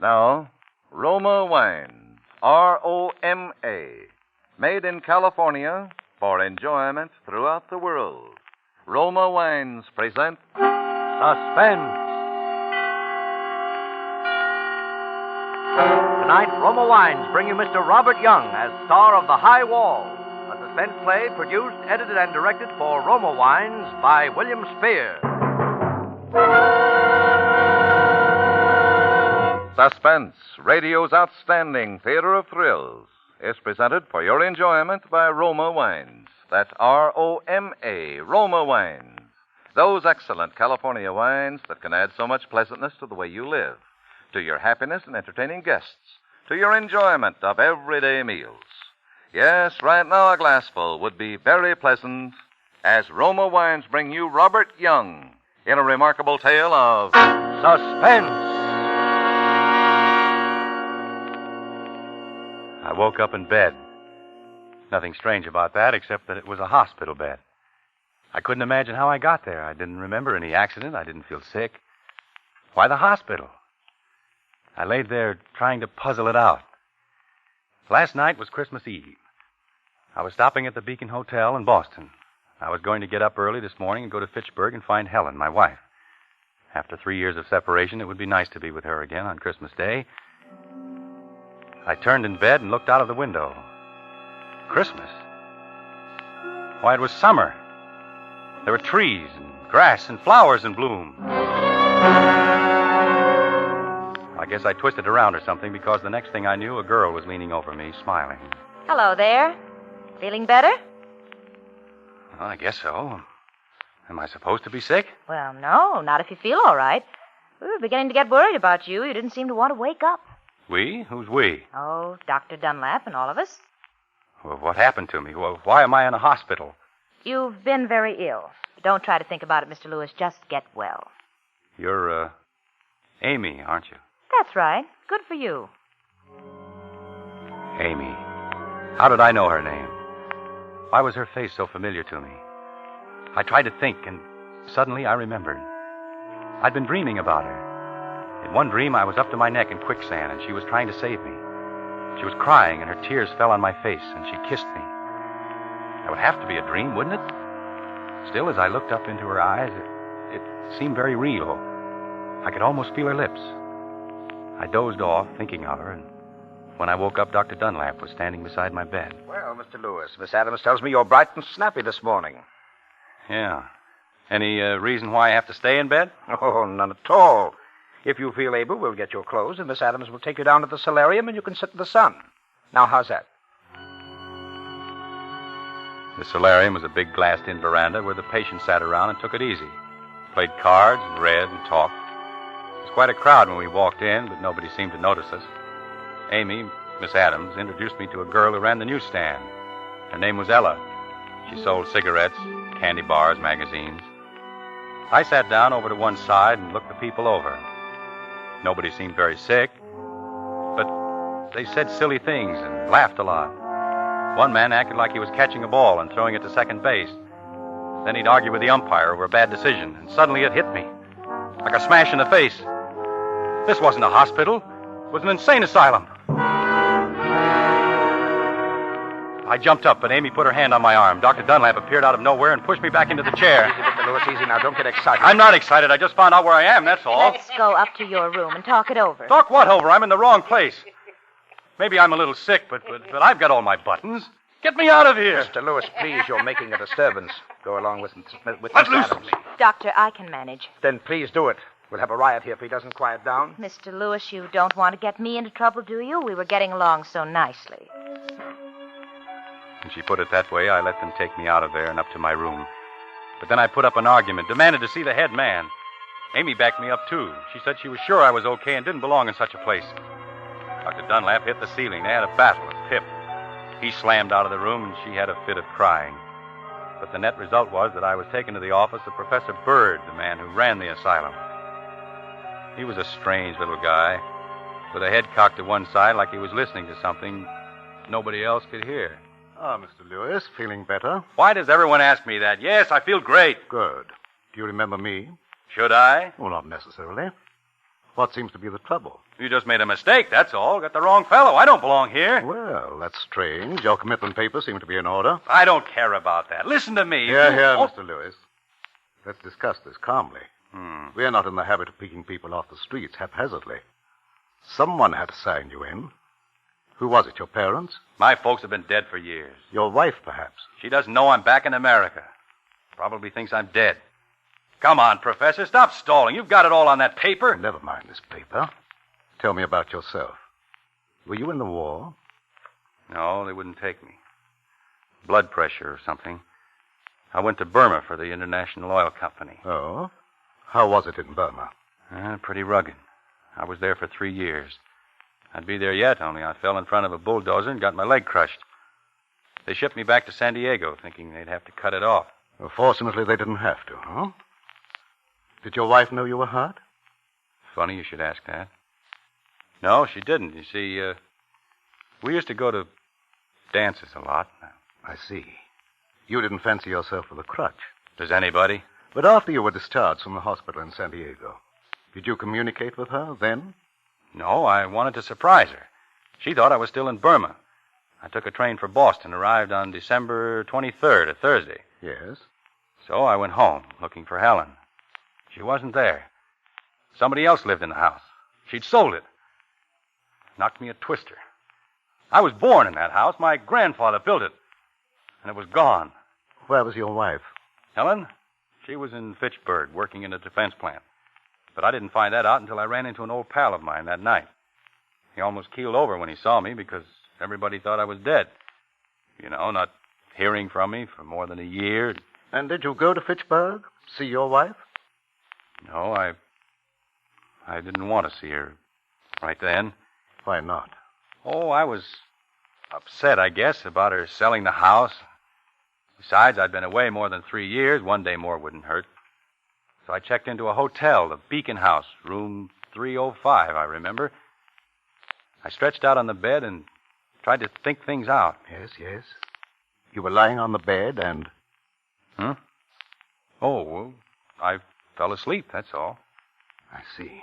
Now, Roma Wines, R-O-M-A, made in California for enjoyment throughout the world. Roma Wines present Suspense. Tonight, Roma Wines bring you Mr. Robert Young as star of The High Wall, a suspense play produced, edited, and directed for Roma Wines by William Spear. Suspense, radio's outstanding theater of thrills, is presented for your enjoyment by Roma Wines. That's R-O-M-A, Roma Wines. Those excellent California wines that can add so much pleasantness to the way you live, to your happiness in entertaining guests, to your enjoyment of everyday meals. Yes, right now a glassful would be very pleasant as Roma Wines bring you Robert Young in a remarkable tale of Suspense. I woke up in bed. Nothing strange about that, except that it was a hospital bed. I couldn't imagine how I got there. I didn't remember any accident. I didn't feel sick. Why the hospital? I laid there trying to puzzle it out. Last night was Christmas Eve. I was stopping at the Beacon Hotel in Boston. I was going to get up early this morning and go to Fitchburg and find Helen, my wife. After 3 years of separation, it would be nice to be with her again on Christmas Day. I turned in bed and looked out of the window. Christmas? Why, it was summer. There were trees and grass and flowers in bloom. I guess I twisted around or something because the next thing I knew, a girl was leaning over me, smiling. Hello there. Feeling better? Well, I guess so. Am I supposed to be sick? Well, no, not if you feel all right. We were beginning to get worried about you. You didn't seem to want to wake up. We? Who's we? Oh, Dr. Dunlap and all of us. Well, what happened to me? Well, why am I in a hospital? You've been very ill. Don't try to think about it, Mr. Lewis. Just get well. You're, Amy, aren't you? That's right. Good for you. Amy. How did I know her name? Why was her face so familiar to me? I tried to think, and suddenly I remembered. I'd been dreaming about her. In one dream, I was up to my neck in quicksand, and she was trying to save me. She was crying, and her tears fell on my face, and she kissed me. That would have to be a dream, wouldn't it? Still, as I looked up into her eyes, it seemed very real. I could almost feel her lips. I dozed off, thinking of her, and when I woke up, Dr. Dunlap was standing beside my bed. Well, Mr. Lewis, Miss Adams tells me you're bright and snappy this morning. Yeah. Any reason why I have to stay in bed? Oh, none at all. If you feel able, we'll get your clothes, and Miss Adams will take you down to the solarium, and you can sit in the sun. Now, how's that? The solarium was a big glassed-in veranda where the patients sat around and took it easy. Played cards and read and talked. It was quite a crowd when we walked in, but nobody seemed to notice us. Amy, Miss Adams, introduced me to a girl who ran the newsstand. Her name was Ella. She sold cigarettes, candy bars, magazines. I sat down over to one side and looked the people over. Nobody seemed very sick, but they said silly things and laughed a lot. One man acted like he was catching a ball and throwing it to second base. Then he'd argue with the umpire over a bad decision, and suddenly it hit me, like a smash in the face. This wasn't a hospital. It was an insane asylum. I jumped up, but Amy put her hand on my arm. Dr. Dunlap appeared out of nowhere and pushed me back into the chair. Easy, Mr. Lewis, easy now. Don't get excited. I'm not excited. I just found out where I am, that's all. Let's go up to your room and talk it over. Talk what over? I'm in the wrong place. Maybe I'm a little sick, but I've got all my buttons. Get me out of here. Mr. Lewis, please, you're making a disturbance. Go along with Let Miss loose Adams. me. Doctor, I can manage. Then please do it. We'll have a riot here if he doesn't quiet down. Mr. Lewis, you don't want to get me into trouble, do you? We were getting along so nicely. When she put it that way, I let them take me out of there and up to my room. But then I put up an argument, demanded to see the head man. Amy backed me up, too. She said she was sure I was okay and didn't belong in such a place. Dr. Dunlap hit the ceiling. They had a battle, a pip. He slammed out of the room, and she had a fit of crying. But the net result was that I was taken to the office of Professor Bird, the man who ran the asylum. He was a strange little guy, with a head cocked to one side like he was listening to something nobody else could hear. Ah, Mr. Lewis, feeling better? Why does everyone ask me that? Yes, I feel great. Good. Do you remember me? Should I? Well, not necessarily. What seems to be the trouble? You just made a mistake, that's all. Got the wrong fellow. I don't belong here. Well, that's strange. Your commitment papers seem to be in order. I don't care about that. Listen to me. Here, Oh. Mr. Lewis. Let's discuss this calmly. We're not in the habit of picking people off the streets haphazardly. Someone had to sign you in. Who was it, your parents? My folks have been dead for years. Your wife, perhaps? She doesn't know I'm back in America. Probably thinks I'm dead. Come on, Professor, stop stalling. You've got it all on that paper. Never mind this paper. Tell me about yourself. Were you in the war? No, they wouldn't take me. Blood pressure or something. I went to Burma for the International Oil Company. Oh? How was it in Burma? Pretty rugged. I was there for 3 years. I'd be there yet, only I fell in front of a bulldozer and got my leg crushed. They shipped me back to San Diego, thinking they'd have to cut it off. Well, fortunately, they didn't have to, huh? Did your wife know you were hurt? Funny you should ask that. No, she didn't. You see, we used to go to dances a lot. I see. You didn't fancy yourself with a crutch. Does anybody? But after you were discharged from the hospital in San Diego, did you communicate with her then? No, I wanted to surprise her. She thought I was still in Burma. I took a train for Boston, arrived on December 23rd, a Thursday. Yes. So I went home, looking for Helen. She wasn't there. Somebody else lived in the house. She'd sold it. Knocked me a twister. I was born in that house. My grandfather built it. And it was gone. Where was your wife? Helen? She was in Fitchburg, working in a defense plant. But I didn't find that out until I ran into an old pal of mine that night. He almost keeled over when he saw me because everybody thought I was dead. You know, not hearing from me for more than a year. And did you go to Fitchburg? See your wife? No, I didn't want to see her right then. Why not? Oh, I was upset, I guess, about her selling the house. Besides, I'd been away more than 3 years. 1 day more wouldn't hurt. So I checked into a hotel, the Beacon House, room 305, I remember. I stretched out on the bed and tried to think things out. Yes. You were lying on the bed and... Oh, well, I fell asleep, that's all. I see.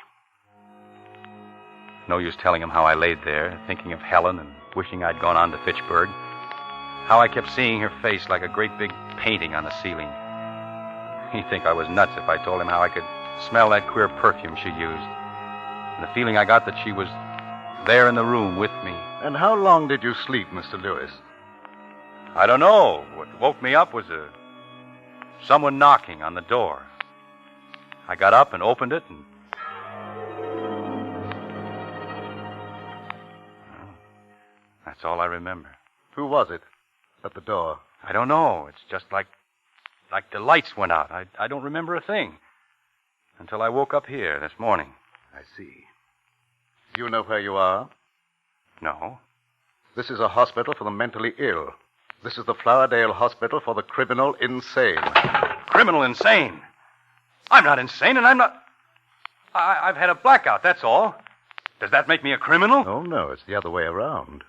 No use telling him how I laid there, thinking of Helen and wishing I'd gone on to Fitchburg. How I kept seeing her face like a great big painting on the ceiling. He'd think I was nuts if I told him how I could smell that queer perfume she used. And the feeling I got that she was there in the room with me. And how long did you sleep, Mr. Lewis? I don't know. What woke me up was someone knocking on the door. I got up and opened it and... That's all I remember. Who was it at the door? I don't know. It's just like the lights went out. I don't remember a thing. Until I woke up here this morning. I see. Do you know where you are? No. This is a hospital for the mentally ill. This is the Flowerdale Hospital for the criminal insane. Criminal insane? I'm not insane, and I'm not... I've had a blackout, that's all. Does that make me a criminal? Oh, no, it's the other way around.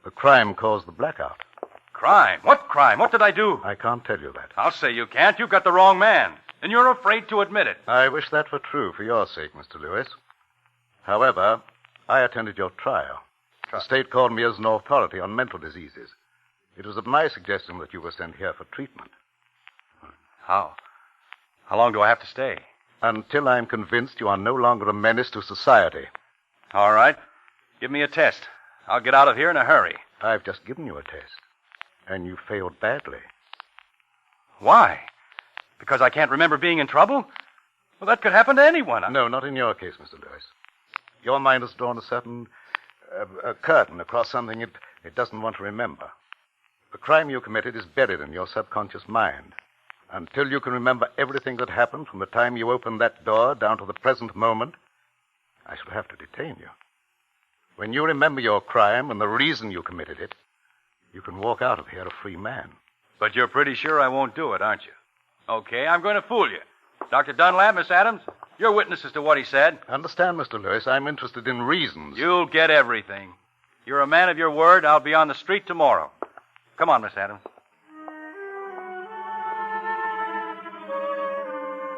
The crime caused the blackout. Crime? What crime? What did I do? I can't tell you that. I'll say you can't. You've got the wrong man. And you're afraid to admit it. I wish that were true for your sake, Mr. Lewis. However, I attended your trial. The state called me as an authority on mental diseases. It was at my suggestion that you were sent here for treatment. How? How long do I have to stay? Until I'm convinced you are no longer a menace to society. All right. Give me a test. I'll get out of here in a hurry. I've just given you a test. And you failed badly. Why? Because I can't remember being in trouble? Well, that could happen to anyone. No, not in your case, Mr. Lewis. Your mind has drawn a certain a curtain across something it doesn't want to remember. The crime you committed is buried in your subconscious mind. Until you can remember everything that happened from the time you opened that door down to the present moment, I shall have to detain you. When you remember your crime and the reason you committed it, you can walk out of here a free man. But you're pretty sure I won't do it, aren't you? Okay, I'm going to fool you. Dr. Dunlap, Miss Adams, you're witnesses to what he said. Understand, Mr. Lewis, I'm interested in reasons. You'll get everything. You're a man of your word. I'll be on the street tomorrow. Come on, Miss Adams.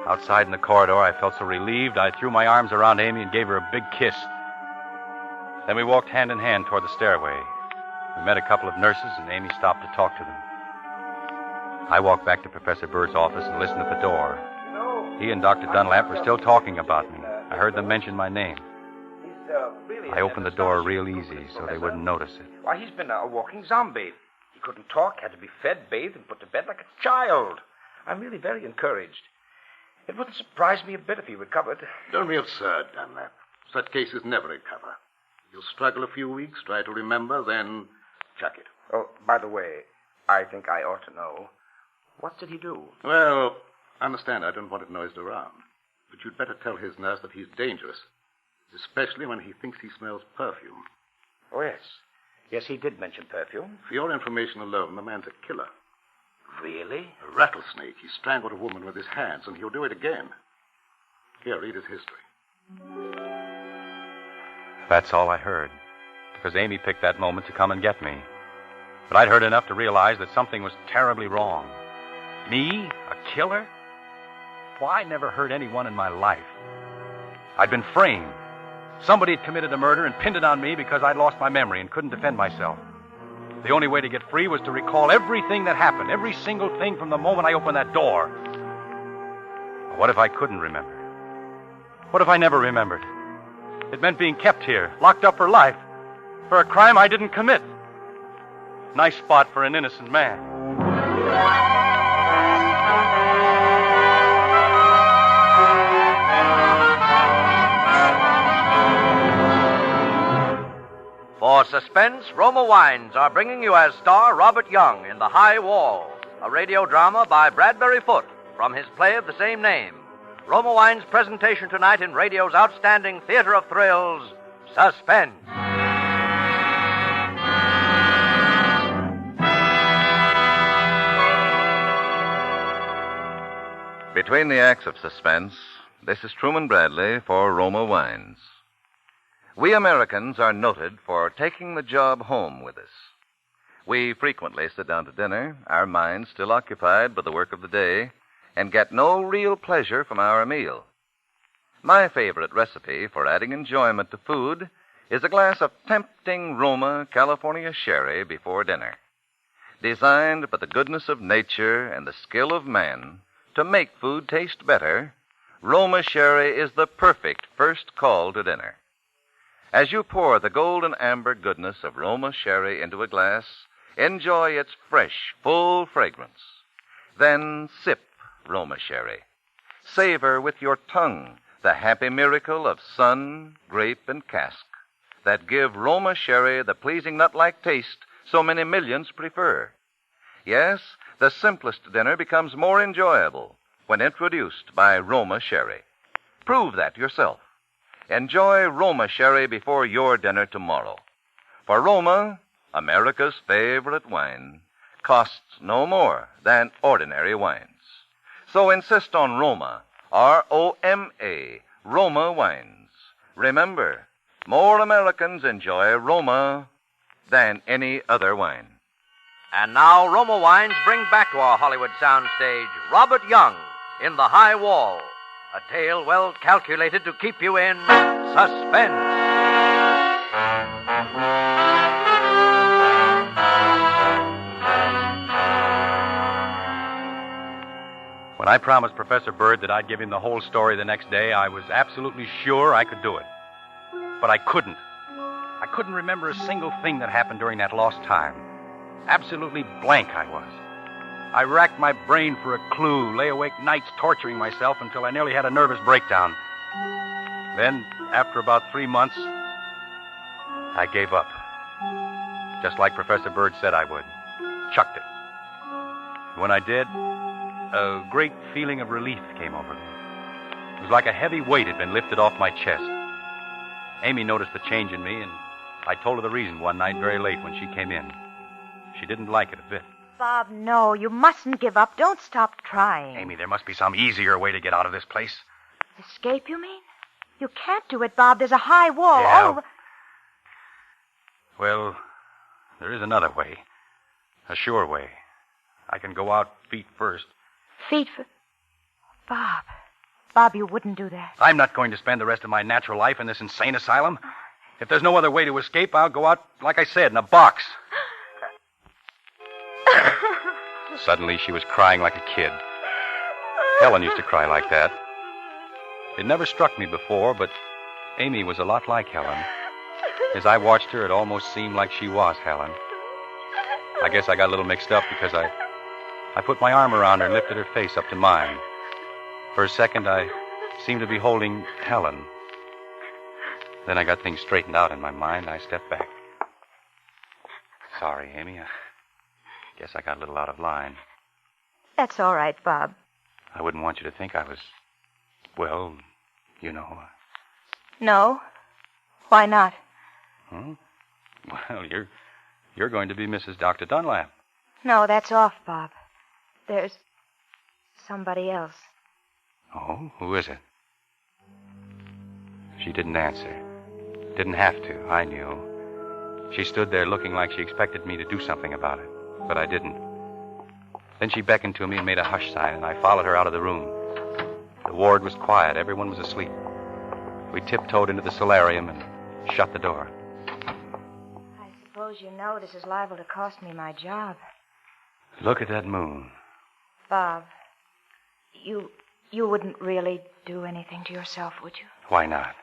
Outside in the corridor, I felt so relieved, I threw my arms around Amy and gave her a big kiss. Then we walked hand in hand toward the stairway. We met a couple of nurses, and Amy stopped to talk to them. I walked back to Professor Bird's office and listened at the door. He and Dr. Dunlap were still talking about me. I heard them mention my name. I opened the door real easy so they wouldn't notice it. Why, he's been a walking zombie. He couldn't talk, had to be fed, bathed, and put to bed like a child. I'm really very encouraged. It wouldn't surprise me a bit if he recovered. Don't be absurd, Dunlap. Such cases never recover. You'll struggle a few weeks, try to remember, then chuck it. Oh, by the way, I think I ought to know. What did he do? Well, understand, I don't want it noised around. But you'd better tell his nurse that he's dangerous, especially when he thinks he smells perfume. Oh, yes. Yes, he did mention perfume. For your information alone, the man's a killer. Really? A rattlesnake. He strangled a woman with his hands, and he'll do it again. Here, read his history. That's all I heard, because Amy picked that moment to come and get me. But I'd heard enough to realize that something was terribly wrong. Me? A killer? Why, I never hurt anyone in my life. I'd been framed. Somebody had committed a murder and pinned it on me because I'd lost my memory and couldn't defend myself. The only way to get free was to recall everything that happened, every single thing from the moment I opened that door. What if I couldn't remember? What if I never remembered? It meant being kept here, locked up for life, for a crime I didn't commit. Nice spot for an innocent man. For Suspense, Roma Wines are bringing you as star Robert Young in The High Wall, a radio drama by Bradbury Foote from his play of the same name. Roma Wines' presentation tonight in radio's outstanding theater of thrills, Suspense. Between the acts of Suspense, this is Truman Bradley for Roma Wines. We Americans are noted for taking the job home with us. We frequently sit down to dinner, our minds still occupied by the work of the day, and get no real pleasure from our meal. My favorite recipe for adding enjoyment to food is a glass of tempting Roma California sherry before dinner. Designed by the goodness of nature and the skill of man to make food taste better, Roma sherry is the perfect first call to dinner. As you pour the golden amber goodness of Roma sherry into a glass, enjoy its fresh, full fragrance. Then sip Roma sherry. Savor with your tongue the happy miracle of sun, grape, and cask that give Roma sherry the pleasing nut-like taste so many millions prefer. Yes, the simplest dinner becomes more enjoyable when introduced by Roma sherry. Prove that yourself. Enjoy Roma sherry before your dinner tomorrow. For Roma, America's favorite wine, costs no more than ordinary wines. So insist on Roma, R-O-M-A, Roma wines. Remember, more Americans enjoy Roma than any other wine. And now Roma Wines bring back to our Hollywood soundstage Robert Young in The High Wall, a tale well calculated to keep you in suspense. When I promised Professor Bird that I'd give him the whole story the next day, I was absolutely sure I could do it. But I couldn't. I couldn't remember a single thing that happened during that lost time. Absolutely blank I was. I racked my brain for a clue, lay awake nights torturing myself until I nearly had a nervous breakdown. Then, after about 3 months, I gave up. Just like Professor Bird said I would. Chucked it. When I did, a great feeling of relief came over me. It was like a heavy weight had been lifted off my chest. Amy noticed the change in me, and I told her the reason one night very late when she came in. She didn't like it a bit. Bob, no, you mustn't give up. Don't stop trying. Amy, there must be some easier way to get out of this place. Escape, you mean? You can't do it, Bob. There's a high wall Yeah. all over. Well, there is another way. A sure way. I can go out feet first. Feet for... Bob, Bob, you wouldn't do that. I'm not going to spend the rest of my natural life in this insane asylum. If there's no other way to escape, I'll go out, like I said, in a box. Suddenly, she was crying like a kid. Helen used to cry like that. It never struck me before, but Amy was a lot like Helen. As I watched her, it almost seemed like she was Helen. I guess I got a little mixed up because I put my arm around her and lifted her face up to mine. For a second, I seemed to be holding Helen. Then I got things straightened out in my mind. I stepped back. Sorry, Amy. I guess I got a little out of line. That's all right, Bob. I wouldn't want you to think I was, well, you know. No? Why not? Well, you're going to be Mrs. Dr. Dunlap. No, that's off, Bob. There's somebody else. Oh, who is it? She didn't answer. Didn't have to, I knew. She stood there looking like she expected me to do something about it, but I didn't. Then she beckoned to me and made a hush sign, and I followed her out of the room. The ward was quiet. Everyone was asleep. We tiptoed into the solarium and shut the door. I suppose you know this is liable to cost me my job. Look at that moon. Bob, you wouldn't really do anything to yourself, would you? Why not?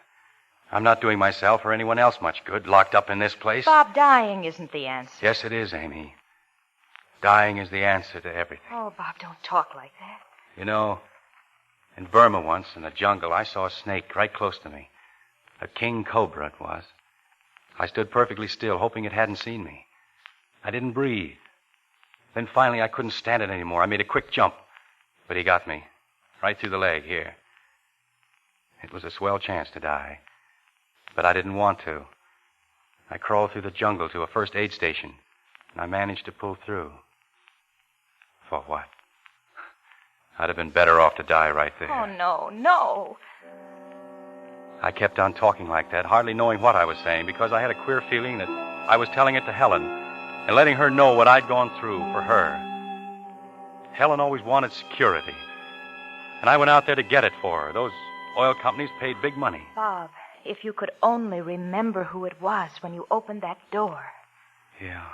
I'm not doing myself or anyone else much good, locked up in this place. Bob, dying isn't the answer. Yes, it is, Amy. Dying is the answer to everything. Oh, Bob, don't talk like that. You know, in Burma once, in the jungle, I saw a snake right close to me. A king cobra it was. I stood perfectly still, hoping it hadn't seen me. I didn't breathe. Then finally I couldn't stand it anymore. I made a quick jump, but he got me. Right through the leg, here. It was a swell chance to die. But I didn't want to. I crawled through the jungle to a first aid station, and I managed to pull through. For what? I'd have been better off to die right there. Oh, no. I kept on talking like that, hardly knowing what I was saying, because I had a queer feeling that I was telling it to Helen and letting her know what I'd gone through for her. Helen always wanted security, and I went out there to get it for her. Those oil companies paid big money. Bob, if you could only remember who it was when you opened that door. Yeah.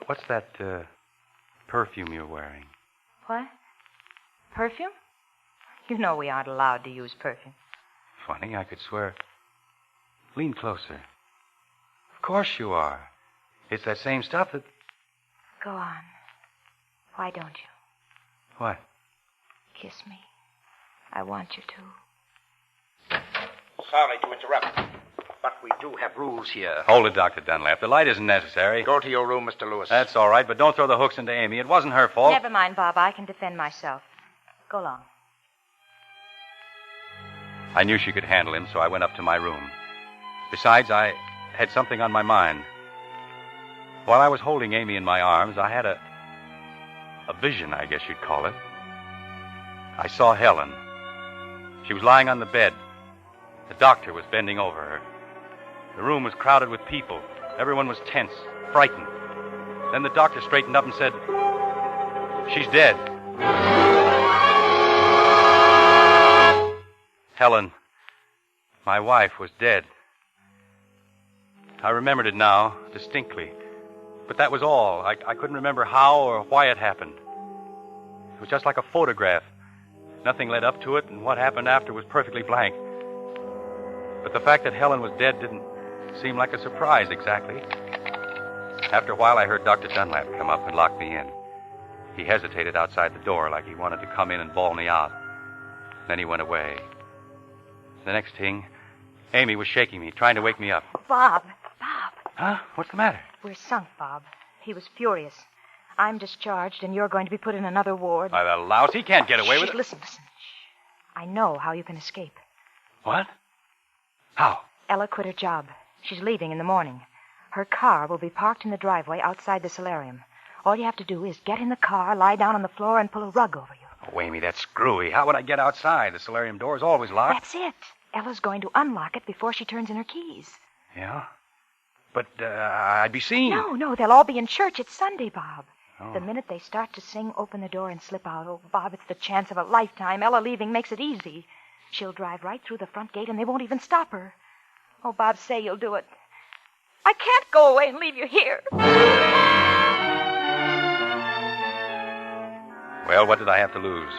What's that perfume you're wearing? What? Perfume? You know we aren't allowed to use perfume. Funny, I could swear. Lean closer. Of course you are. It's that same stuff that... Go on. Why don't you? What? Kiss me. I want you to. Sorry to interrupt, but we do have rules here. Hold it, Dr. Dunlap. The light isn't necessary. Go to your room, Mr. Lewis. That's all right, but don't throw the hooks into Amy. It wasn't her fault. Never mind, Bob. I can defend myself. Go along. I knew she could handle him, so I went up to my room. Besides, I had something on my mind. While I was holding Amy in my arms, I had a vision, I guess you'd call it. I saw Helen. She was lying on the bed. The doctor was bending over her. The room was crowded with people. Everyone was tense, frightened. Then the doctor straightened up and said, "She's dead." Helen, my wife, was dead. I remembered it now, distinctly. But that was all. I couldn't remember how or why it happened. It was just like a photograph. Nothing led up to it, and what happened after was perfectly blank. But the fact that Helen was dead didn't seem like a surprise exactly. After a while, I heard Dr. Dunlap come up and lock me in. He hesitated outside the door like he wanted to come in and bawl me out. Then he went away. The next thing, Amy was shaking me, trying to wake me up. Bob. Huh? What's the matter? We're sunk, Bob. He was furious. I'm discharged, and you're going to be put in another ward. Why, the louse, he can't get away with it. Listen. Shh. I know how you can escape. What? How? Ella quit her job. She's leaving in the morning. Her car will be parked in the driveway outside the solarium. All you have to do is get in the car, lie down on the floor, and pull a rug over you. Oh, Amy, that's screwy. How would I get outside? The solarium door is always locked. That's it. Ella's going to unlock it before she turns in her keys. Yeah? But I'd be seen. No, they'll all be in church. It's Sunday, Bob. Oh. The minute they start to sing, open the door and slip out. Oh, Bob, it's the chance of a lifetime. Ella leaving makes it easy. She'll drive right through the front gate and they won't even stop her. Oh, Bob, say you'll do it. I can't go away and leave you here. Well, what did I have to lose?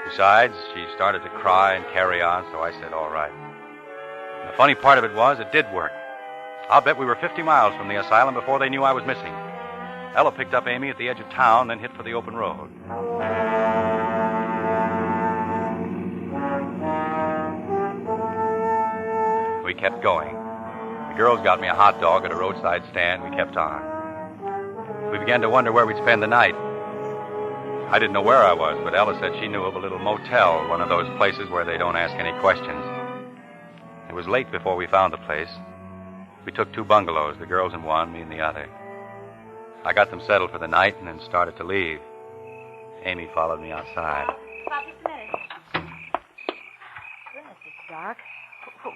Besides, she started to cry and carry on, so I said, all right. And the funny part of it was, it did work. I'll bet we were 50 miles from the asylum before they knew I was missing. Ella picked up Amy at the edge of town, then hit for the open road. We kept going. The girls got me a hot dog at a roadside stand. We kept on. We began to wonder where we'd spend the night. I didn't know where I was, but Ella said she knew of a little motel, one of those places where they don't ask any questions. It was late before we found the place. We took 2 bungalows, the girls in one, me in the other. I got them settled for the night and then started to leave. Amy followed me outside. Bob, just a minute. Goodness, it's dark.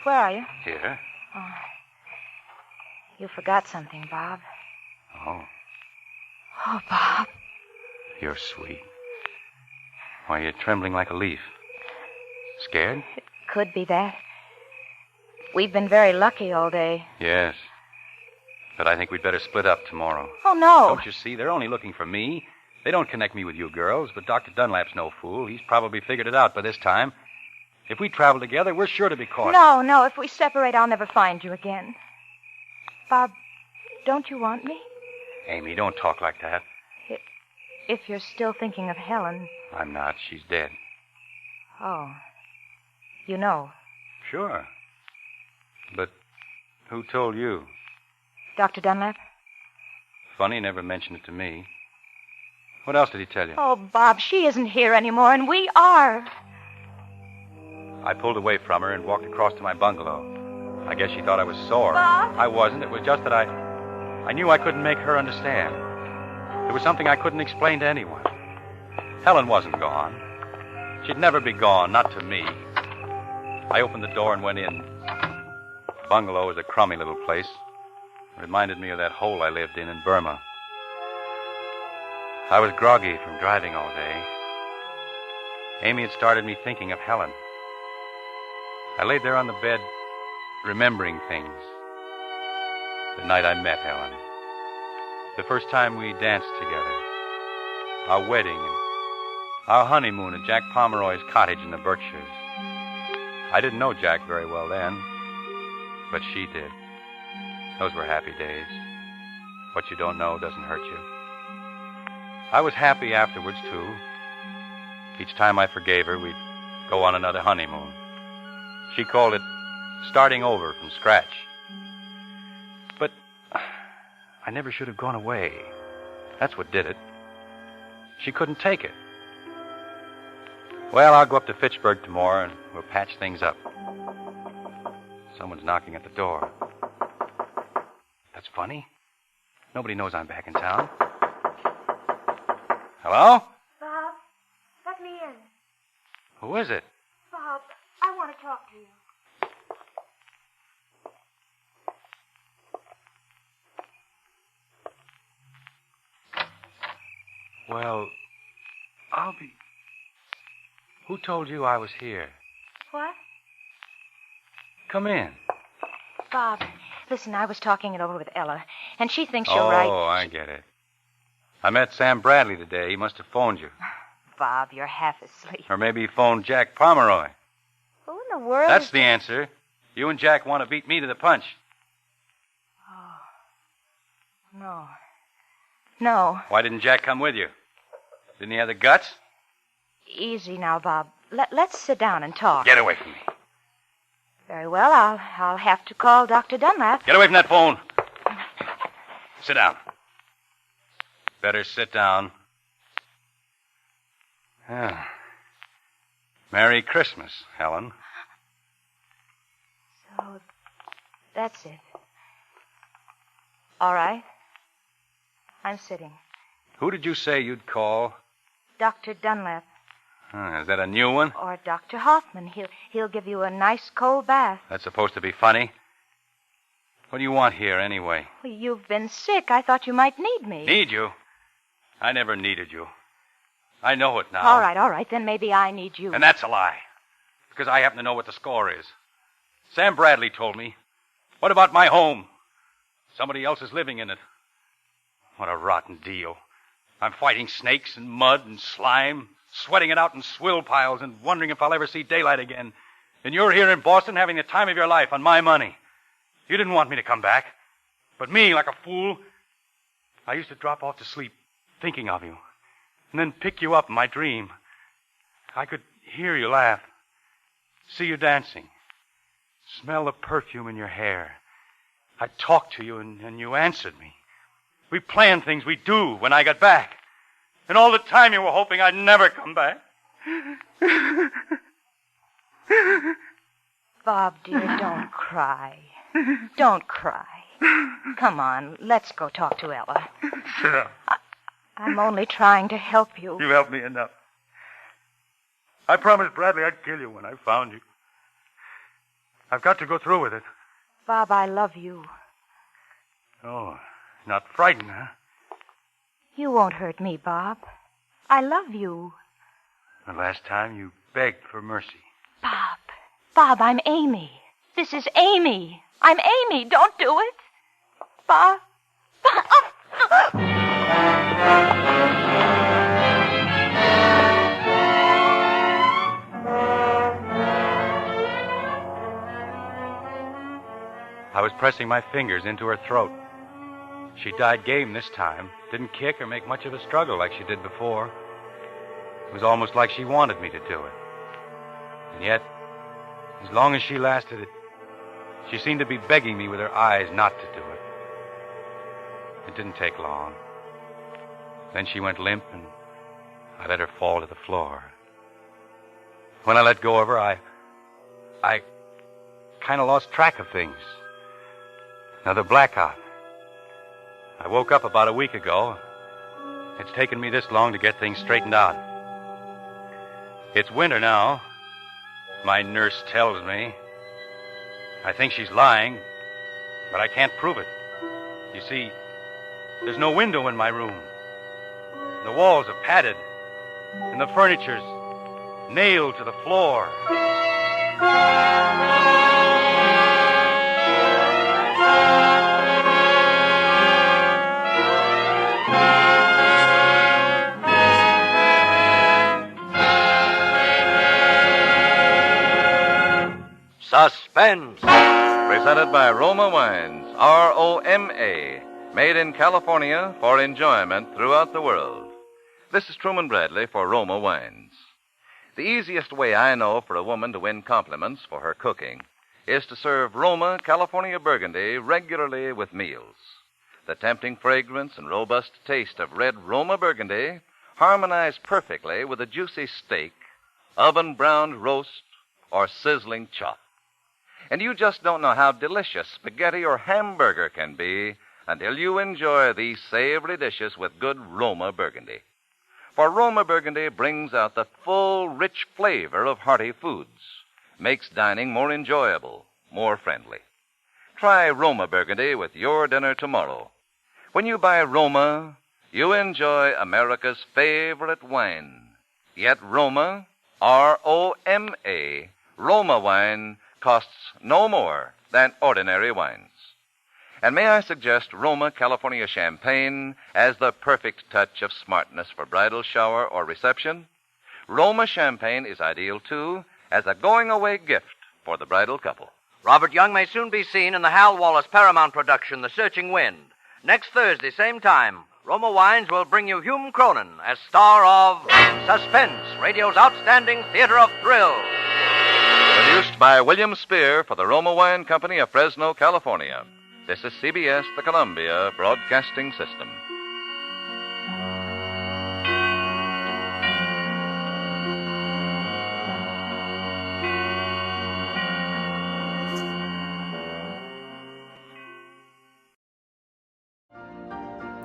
Where are you? Here? Oh. You forgot something, Bob. Oh, Oh, Bob. you're sweet. Why, you're trembling like a leaf. Scared? Could be that. We've been very lucky all day. Yes. But I think we'd better split up tomorrow. Oh, no. Don't you see? They're only looking for me. They don't connect me with you girls, but Dr. Dunlap's no fool. He's probably figured it out by this time. If we travel together, we're sure to be caught. No. If we separate, I'll never find you again. Bob, don't you want me? Amy, don't talk like that. If you're still thinking of Helen. I'm not. She's dead. Oh. You know. Sure. But who told you? Dr. Dunlap? Funny, he never mentioned it to me. What else did he tell you? Oh, Bob, she isn't here anymore, and we are. I pulled away from her and walked across to my bungalow. I guess she thought I was sore. Bob? I wasn't. It was just that I knew I couldn't make her understand. It was something I couldn't explain to anyone. Helen wasn't gone. She'd never be gone, not to me. I opened the door and went in. The bungalow was a crummy little place. It reminded me of that hole I lived in Burma. I was groggy from driving all day. Amy had started me thinking of Helen. I laid there on the bed, remembering things. The night I met Helen. The first time we danced together. Our wedding and our honeymoon at Jack Pomeroy's cottage in the Berkshires. I didn't know Jack very well then, but she did. Those were happy days. What you don't know doesn't hurt you. I was happy afterwards, too. Each time I forgave her, we'd go on another honeymoon. She called it starting over from scratch. But I never should have gone away. That's what did it. She couldn't take it. Well, I'll go up to Fitchburg tomorrow and we'll patch things up. Someone's knocking at the door. That's funny. Nobody knows I'm back in town. Hello? Bob, let me in. Who is it? Bob, I want to talk to you. Well, I'll be... Who told you I was here? What? Come in. Bob, listen, I was talking it over with Ella, and she thinks you're right. Oh, I get it. I met Sam Bradley today. He must have phoned you. Bob, you're half asleep. Or maybe he phoned Jack Pomeroy. Who in the world That's is... the answer. You and Jack want to beat me to the punch. Oh. No. No. Why didn't Jack come with you? Didn't he have the guts? Easy now, Bob. Let's sit down and talk. Get away from me. Very well, I'll have to call Dr. Dunlap. Get away from that phone. Sit down. Better sit down. Ah. Merry Christmas, Helen. So, that's it. All right. I'm sitting. Who did you say you'd call? Dr. Dunlap. Is that a new one? Or Dr. Hoffman. He'll give you a nice cold bath. That's supposed to be funny. What do you want here, anyway? Well, you've been sick. I thought you might need me. Need you? I never needed you. I know it now. All right. Then maybe I need you. And that's a lie. Because I happen to know what the score is. Sam Bradley told me. What about my home? Somebody else is living in it. What a rotten deal. I'm fighting snakes and mud and slime, sweating it out in swill piles and wondering if I'll ever see daylight again. And you're here in Boston having the time of your life on my money. You didn't want me to come back. But me, like a fool, I used to drop off to sleep thinking of you. And then pick you up in my dream. I could hear you laugh, see you dancing, smell the perfume in your hair. I'd talk to you and you answered me. We planned things we'd do when I got back. And all the time you were hoping I'd never come back. Bob, dear, don't cry. Don't cry. Come on, let's go talk to Ella. Sure. I'm only trying to help you. You helped me enough. I promised Bradley I'd kill you when I found you. I've got to go through with it. Bob, I love you. Oh, not frightened, huh? You won't hurt me, Bob. I love you. The last time you begged for mercy. Bob, I'm Amy. This is Amy. I'm Amy. Don't do it. Bob. I was pressing my fingers into her throat. She died game this time. Didn't kick or make much of a struggle like she did before. It was almost like she wanted me to do it. And yet, as long as she lasted, she seemed to be begging me with her eyes not to do it. It didn't take long. Then she went limp, and I let her fall to the floor. When I let go of her, I kind of lost track of things. Another blackout. I woke up about a week ago. It's taken me this long to get things straightened out. It's winter now. My nurse tells me. I think she's lying, but I can't prove it. You see, there's no window in my room. The walls are padded, and the furniture's nailed to the floor. Suspense. Presented by Roma Wines, R-O-M-A, made in California for enjoyment throughout the world. This is Truman Bradley for Roma Wines. The easiest way I know for a woman to win compliments for her cooking is to serve Roma California Burgundy regularly with meals. The tempting fragrance and robust taste of red Roma Burgundy harmonize perfectly with a juicy steak, oven-browned roast, or sizzling chop. And you just don't know how delicious spaghetti or hamburger can be until you enjoy these savory dishes with good Roma Burgundy. For Roma Burgundy brings out the full, rich flavor of hearty foods, makes dining more enjoyable, more friendly. Try Roma Burgundy with your dinner tomorrow. When you buy Roma, you enjoy America's favorite wine. Yet Roma, R-O-M-A, Roma wine costs no more than ordinary wines. And may I suggest Roma California Champagne as the perfect touch of smartness for bridal shower or reception? Roma Champagne is ideal, too, as a going-away gift for the bridal couple. Robert Young may soon be seen in the Hal Wallace Paramount production, The Searching Wind. Next Thursday, same time, Roma Wines will bring you Hume Cronin as star of Suspense, radio's outstanding theater of thrills. Produced by William Spear for the Roma Wine Company of Fresno, California. This is CBS, the Columbia Broadcasting System.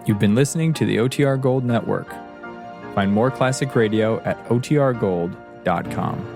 You've been listening to the OTR Gold Network. Find more classic radio at otrgold.com.